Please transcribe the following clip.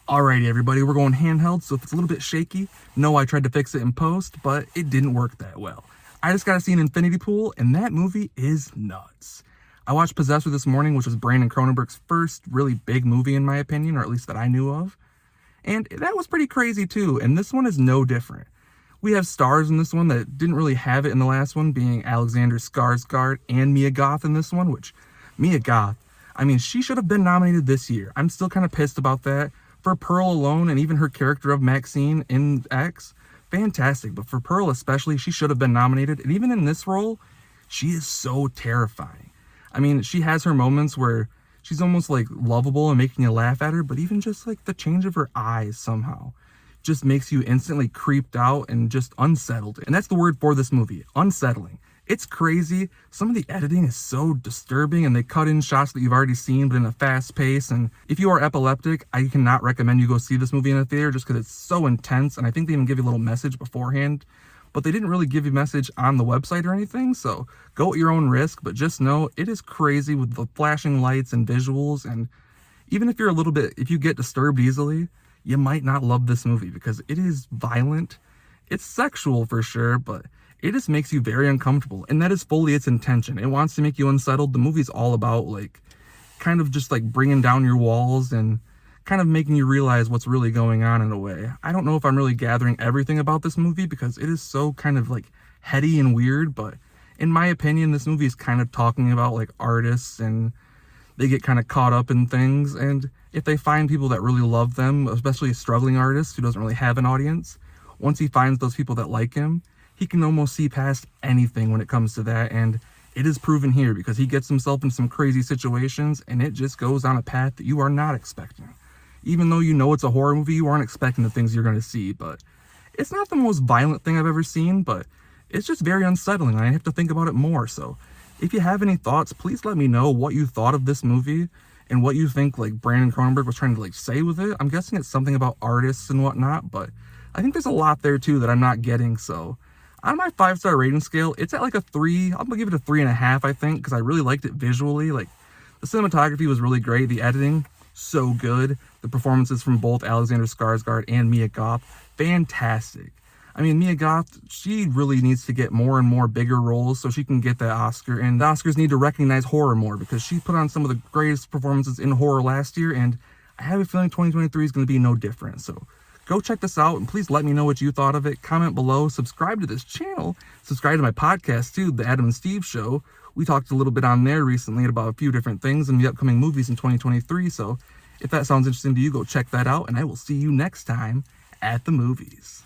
Alrighty, everybody, we're going handheld, so if it's a little bit shaky, no, I tried to fix it in post, but it didn't work that well. I just got to see an Infinity Pool, and that movie is nuts. I watched Possessor this morning, which was Brandon Cronenberg's first really big movie, in my opinion, or at least that I knew of. And that was pretty crazy, too, and this one is no different. We have stars in this one that didn't really have it in the last one, being Alexander Skarsgård and Mia Goth in this one, which, Mia Goth, I mean, she should have been nominated this year. I'm still kind of pissed about that. For Pearl alone, and even her character of Maxine in X, fantastic. But for Pearl especially, she should have been nominated. And even in this role, she is so terrifying. I mean, she has her moments where she's almost like lovable and making you laugh at her, but even just like the change of her eyes somehow just makes you instantly creeped out and just unsettled. And that's the word for this movie, unsettling. It's crazy. Some of the editing is so disturbing, and they cut in shots that you've already seen, but in a fast pace. And if you are epileptic, I cannot recommend you go see this movie in a theater just because it's so intense. And I think they even give you a little message beforehand, but they didn't really give you a message on the website or anything. So go at your own risk, but just know it is crazy with the flashing lights and visuals. And even if if you get disturbed easily, you might not love this movie because it is violent. It's sexual for sure, but it just makes you very uncomfortable, and that is fully its intention. It wants to make you unsettled. The movie's all about like kind of just like bringing down your walls and kind of making you realize what's really going on in a way. I don't know if I'm really gathering everything about this movie because it is so kind of like heady and weird, but in my opinion, this movie is kind of talking about like artists, and they get kind of caught up in things, and if they find people that really love them, especially a struggling artist who doesn't really have an audience, once he finds those people that like him, he can almost see past anything when it comes to that. And it is proven here because he gets himself in some crazy situations, and it just goes on a path that you are not expecting. Even though you know it's a horror movie, you aren't expecting the things you're going to see. But it's not the most violent thing I've ever seen, but it's just very unsettling, and I have to think about it more. So if you have any thoughts, please let me know what you thought of this movie and what you think like Brandon Cronenberg was trying to like say with it. I'm guessing it's something about artists and whatnot, but I think there's a lot there too that I'm not getting. So on my 5-star rating scale, it's at like a 3. I'm gonna give it a 3.5, I think, because I really liked it visually. Like, the cinematography was really great. The editing, so good. The performances from both Alexander Skarsgård and Mia Goth, fantastic. I mean, Mia Goth, she really needs to get more and more bigger roles so she can get that Oscar. And the Oscars need to recognize horror more because she put on some of the greatest performances in horror last year, and I have a feeling 2023 is going to be no different. So go check this out, and please let me know what you thought of it. Comment below, subscribe to this channel, subscribe to my podcast too, The Adam and Steve Show. We talked a little bit on there recently about a few different things and the upcoming movies in 2023. So if that sounds interesting to you, go check that out, and I will see you next time at the movies.